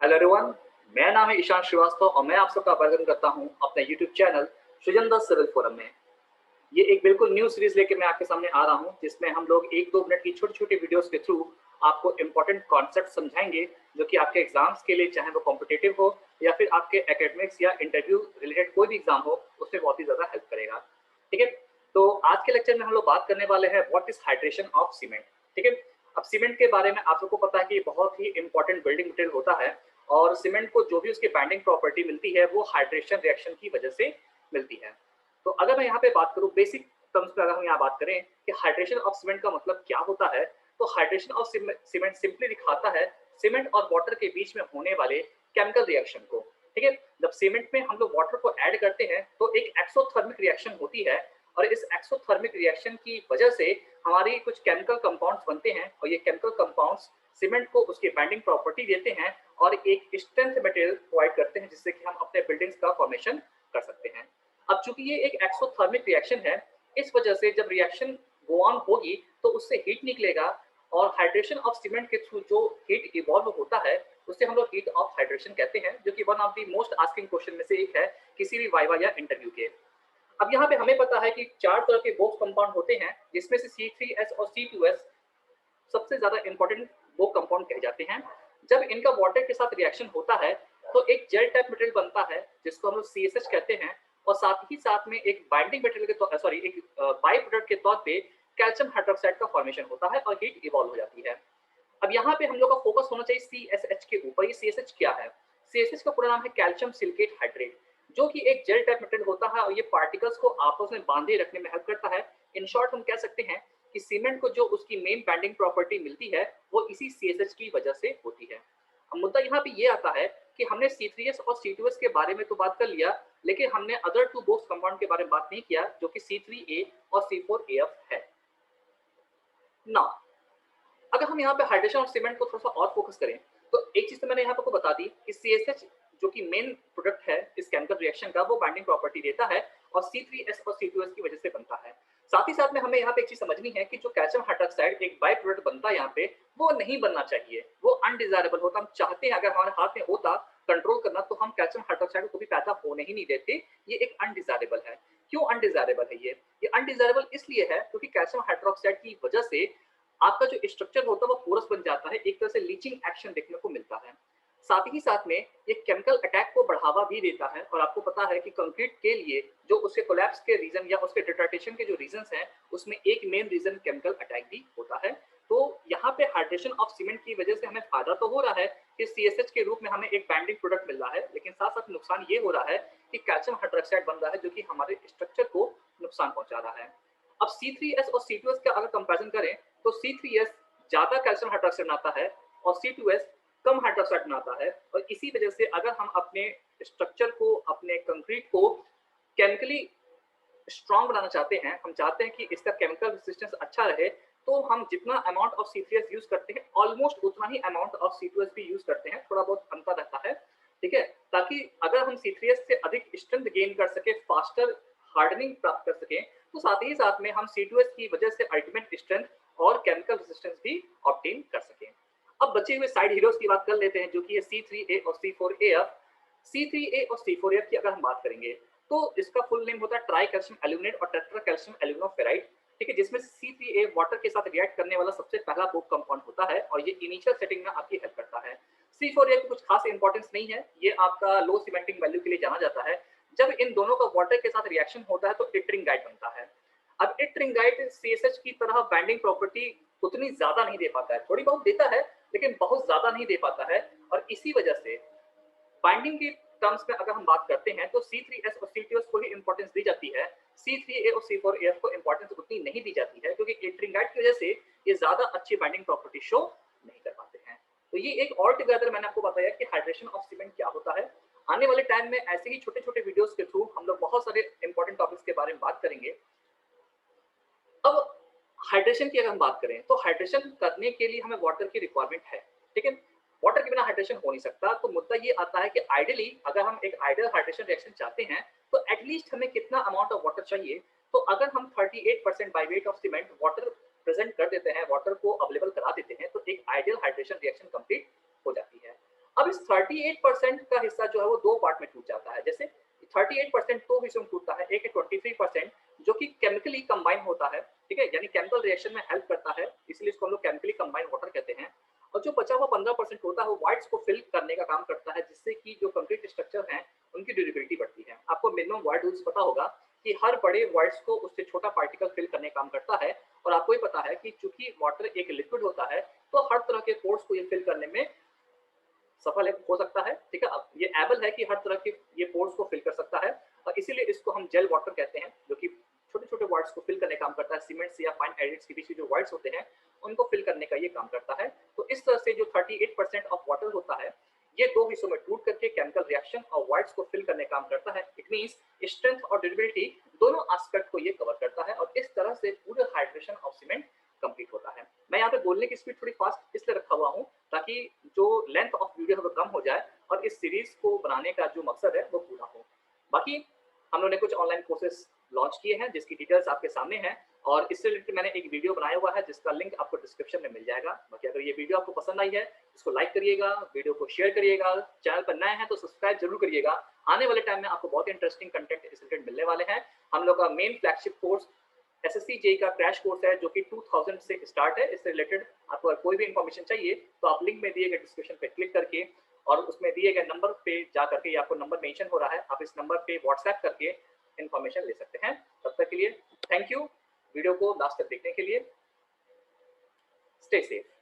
Hello everyone, मेरा नाम है ईशान श्रीवास्तव और मैं आप सबका वेलकम करता हूं अपने यूट्यूब चैनल सृजन द सिविल फोरम में। ये एक बिल्कुल न्यू सीरीज लेके मैं आपके सामने आ रहा हूं जिसमें हम लोग 1-2 मिनट की छोटी-छोटी वीडियोस के थ्रू आपको इंपॉर्टेंट कॉन्सेप्ट समझाएंगे जो कि आपके एग्जाम्स के लिए, चाहे वो कॉम्पिटिटिव हो या फिर आपके एकेडमिक्स या इंटरव्यू रिलेटेड कोई भी एग्जाम हो, उसमें बहुत ही ज़्यादा हेल्प करेगा। ठीक है, तो आज के लेक्चर में हम लोग बात करने वाले हैं what is hydration of cement. ठीक है, अब सीमेंट के बारे में आप सबको पता है कि ये बहुत ही इंपॉर्टेंट बिल्डिंग मटेरियल होता है और सीमेंट को जो भी उसकी बाइंडिंग प्रॉपर्टी मिलती है वो हाइड्रेशन रिएक्शन की वजह से मिलती है। तो अगर मैं यहाँ पे बात करूँ बेसिक टर्म्स में, अगर हम यहाँ बात करें कि हाइड्रेशन ऑफ सीमेंट का मतलब क्या होता है, तो हाइड्रेशन ऑफ सीमेंट सिंपली दिखाता है सीमेंट और वाटर के बीच में होने वाले केमिकल रिएक्शन को। ठीक है, जब सीमेंट में हम लोग वाटर को ऐड करते हैं तो एक एक्सोथर्मिक रिएक्शन होती है और इस एक्सोथर्मिक रिएक्शन की वजह से हमारी कुछ केमिकल कंपाउंड्स बनते हैं और ये केमिकल कंपाउंड्स सीमेंट को उसकी बाइंडिंग प्रॉपर्टी देते हैं और एक स्ट्रेंथ मटेरियल प्रोवाइड करते हैं जिससे कि हम अपने बिल्डिंग्स का फॉर्मेशन कर सकते हैं। अब चूंकि ये एक एक्सोथर्मिक रिएक्शन है, इस वजह से जब रिएक्शन गो ऑन होगी तो उससे हीट निकलेगा और हाइड्रेशन ऑफ सीमेंट के थ्रू जो हीट इवॉल्व होता है उससे हम लोग हीट ऑफ हाइड्रेशन कहते हैं, जो कि one of the most asking question में से एक है किसी भी वाइवा या इंटरव्यू के। अब यहाँ पे हमें पता है कि 4 तरह के बोक्स कंपाउंड होते हैं जिसमें से C3S और C2S सबसे ज्यादा इंपॉर्टेंट वो कंपाउंड कहे जाते हैं। जब इनका वाटर के साथ रिएक्शन होता है तो एक जेल टाइप मटेरियल बनता है जिसको हम लोग CSH कहते हैं और साथ ही साथ में एक बाइंडिंग मटेरियल के तौर सॉरी एक बाई प्रोडक्ट के तौर पे कैल्शियम हाइड्रोक्साइड का फॉर्मेशन होता है और हीट इवॉल्व हो जाती है। अब यहाँ पे हम लोग का फोकस होना चाहिए CSH के ऊपर। ये CSH क्या है? CSH का पूरा नाम है कैल्शियम सिलिकेट हाइड्रेट, जो कि एक जेल टाइप मटेरियल होता है और ये पार्टिकल्स को आपस में बांधे रखने में हेल्प करता है। इन शॉर्ट हम कह सकते हैं कि सीमेंट को जो उसकी मेन बाइंडिंग प्रॉपर्टी मिलती है वो इसी CSH की वजह से होती है। अब मुद्दा यहाँ पे ये आता है कि हमने C3S और C2S के बारे में तो बात कर लिया, लेकिन हमने अदर 2 बोक्स कंपाउंड के बारे में बात नहीं किया जो कि C3A और C4AF है। ना अगर हम यहाँ पे हाइड्रेशन ऑफ सीमेंट को थोड़ा सा और फोकस करें तो एक चीज तो मैंने यहाँ पे आपको बता दी कि CSH जो कि मेन प्रोडक्ट है इस केमिकल रिएक्शन का, वो बाइंडिंग प्रॉपर्टी देता है और C3S और C2S की वजह से बनता है। साथ ही साथ में हमें यहाँ पे एक चीज समझनी है कि जो कैल्शियम हाइड्रोक्साइड एक बाई प्रोडक्ट बनता है यहाँ पे, वो नहीं बनना चाहिए, वो अनडिजायरेबल होता। हम चाहते हैं अगर हमारे हाथ में होता कंट्रोल करना तो हम कैल्शियम हाइड्रोक्साइड को भी पैदा होने ही नहीं देते। ये एक अनडिजायरेबल है। क्यों अनडिजायरेबल है? ये अनडिजायरेबल इसलिए है क्योंकि कैल्शियम हाइड्रोक्साइड की वजह से आपका जो स्ट्रक्चर होता है वो पोरस बन जाता है, एक तरह से लीचिंग एक्शन देखने को मिलता है। साथ ही साथ में ये केमिकल अटैक को बढ़ावा भी देता है और आपको पता है कि कंक्रीट के लिए जो उसके कोलैप्स के रीजन या उसके डिटार्टेशन के जो रीजंस हैं उसमें एक मेन रीजन केमिकल अटैक भी होता है। तो यहाँ पे हाइड्रेशन ऑफ सीमेंट की वजह से हमें फायदा तो हो रहा है कि CSH के रूप में हमें एक बाइंडिंग प्रोडक्ट मिल रहा है, लेकिन साथ साथ नुकसान ये हो रहा है कि कैल्शियम हाइड्रोक्साइड बन रहा है जो कि हमारे स्ट्रक्चर को नुकसान पहुंचा रहा है। अब C3S और C2S का अगर कंपेरिजन करें तो C3S ज्यादा कैल्शियम हाइड्रोक्साइड बनाता है और C2S कम हाइड्रोक्साइड बनाता है और इसी वजह से अगर हम अपने स्ट्रक्चर को, अपने कंक्रीट को केमिकली स्ट्रॉन्ग बनाना चाहते हैं, हम चाहते हैं कि इसका केमिकल रेजिस्टेंस अच्छा रहे, तो हम जितना अमाउंट ऑफ C3S यूज करते हैं ऑलमोस्ट उतना ही अमाउंट ऑफ C2S भी यूज करते हैं, थोड़ा बहुत अंतर रहता है। ठीक है, ताकि अगर हम C3S से अधिक स्ट्रेंथ गेन कर सके, फास्टर हार्डनिंग प्राप्त कर सके, तो साथ ही साथ में हम C2S की वजह से अल्टीमेट स्ट्रेंथ और केमिकल रेजिस्टेंस भी ऑब्टेन कर सकें। अब बचे हुए साइड हीरोज की बात कर लेते हैं जो कि है C3A और C4AF। C3A और C4AF की अगर हम बात करेंगे तो इसका फुल नेम होता है ट्राई कैल्शियम एल्यूमिनेट और टेट्रा कैल्शियम एल्यूमिनोफेराइड। ठीक है, जिसमें C3A वाटर के साथ रिएक्ट करने वाला सबसे पहला बोक कंपाउंड होता है और ये इनिशियल सेटिंग में आपकी हेल्प करता है। C4A की कुछ खास इंपॉर्टेंस नहीं है, ये आपका लो सीमेंटिंग वैल्यू के लिए जाना जाता है। जब इन दोनों का वाटर के साथ रिएक्शन होता है तो इट्रिंगाइट बनता है। अब इट्रिंगाइट CSH की तरह बाइंडिंग प्रॉपर्टी उतनी ज्यादा नहीं दे पाता है, थोड़ी बहुत देता है लेकिन बहुत ज्यादा नहीं दे पाता है और इसी वजह से बाइंडिंग की टर्म्स में अगर हम बात करते हैं तो C3S और C2S को ही इंपॉर्टेंस दी जाती है, C3A और C4AF को इंपॉर्टेंस उतनी नहीं दी जाती है क्योंकि इट्रिंगाइट की वजह से ये ज्यादा अच्छी बाइंडिंग प्रॉपर्टी शो नहीं कर पाते हैं। तो ये एक ऑल टुगेदर मैंने आपको बताया कि हाइड्रेशन ऑफ सीमेंट क्या होता है। आने वाले टाइम में ऐसे ही छोटे छोटे वीडियोस के थ्रू हम लोग बहुत सारे इंपॉर्टेंट टॉपिक्स के बारे में बात करेंगे। अब हाइड्रेशन की अगर हम बात करें तो हाइड्रेशन करने के लिए हमें वाटर की रिक्वायरमेंट है। ठीक है, वाटर के बिना हाइड्रेशन हो नहीं सकता। तो मुद्दा ये आता है कि आइडियली अगर हम एक आइडियल हाइड्रेशन रिएक्शन चाहते हैं तो एटलीस्ट हमें कितना अमाउंट ऑफ वाटर चाहिए। तो अगर हम 38% by weight of cement water present कर देते हैं, वाटर को अवेलेबल करा देते हैं, तो एक आइडियल हाइड्रेशन रिएक्शन कंप्लीट हो जाती है। अब इस 38% का हिस्सा जो है वो दो पार्ट में टूट जाता है। जैसे 38% दो हिस्सों में टूटता है, एक है 23% जो कि केमिकली कंबाइन होता है, ठीक है, यानी केमिकल रिएक्शन में हेल्प करता है, इसलिए इसको हम लोग केमिकली कंबाइंड वाटर कहते हैं। और जो बचा हुआ 15% होता है वो वाइड्स को फिल करने का काम करता है, जिससे कि जो कंक्रीट स्ट्रक्चर हैं उनकी ड्यूरेबिलिटी बढ़ती है। आपको मिनिमम वाइड रूल्स पता होगा कि हर बड़े वाइड्स को उससे छोटा पार्टिकल फिल करने का काम करता है। और आपको ये पता है कि चूंकि वाटर एक लिक्विड होता है तो हर तरह के पोर्स को ये फिल करने में सफल है, हो सकता है, ठीक है। अब ये एबल है कि हर तरह के ये पोर्स को फिल कर सकता है, और इसीलिए इसको हम जेल वाटर कहते हैं, जो कि छोटे-छोटे वाइड्स को फिल करने का काम करता है। सीमेंट्स या फाइन एडिड्स के बीच के जो वाइड्स होते हैं, उनको फिल करने का ये काम करता है। तो इस तरह से जो 38% ऑफ वाटर होता है, ये दो हिस्सों में टूट करके केमिकल रिएक्शन और वाइड्स को फिल करने का काम करता है। इट मीन्स स्ट्रेंथ और ड्यूरेबिलिटी दोनों एस्पेक्ट को ये कवर करता है, और इस तरह से पूरे हाइड्रेशन ऑफ सीमेंट कंप्लीट होता है। मैं यहाँ पे बोलने की स्पीड थोड़ी फास्ट इसलिए रखा हुआ हूँ ताकि जो लेंथ ऑफ वीडियो है वो कम हो जाए और इस सीरीज को बनाने का जो मकसद है वो पूरा हो। बाकी हम लोगों ने कुछ ऑनलाइन कोर्सेज लॉन्च किए हैं जिसकी डिटेल्स आपके सामने हैं, और इससे रिलेटेड मैंने एक वीडियो बनाया हुआ है जिसका लिंक आपको डिस्क्रिप्शन में मिल जाएगा। बाकी अगर ये वीडियो आपको पसंद आई है इसको लाइक करिएगा, वीडियो को शेयर करिएगा, चैनल पर नए हैं तो सब्सक्राइब जरूर करिएगा। आने वाले टाइम में आपको बहुत इंटरेस्टिंग कंटेंट इस रिलेटेड मिलने वाले हैं। हम लोग का main flagship course SSC JE का क्रैश कोर्स है जो कि 2000 से स्टार्ट है। इससे रिलेटेड आपको अगर कोई भी इंफॉर्मेशन चाहिए तो आप लिंक में दिए गए डिस्क्रिप्शन पे क्लिक करके और उसमें दिए गए नंबर पे जा करके, आपको नंबर मेंशन हो रहा है, आप इस नंबर पे व्हाट्सएप करके इंफॉर्मेशन ले सकते हैं। तब तक के लिए थैंक यू, वीडियो को लास्ट तक देखने के लिए। Stay safe.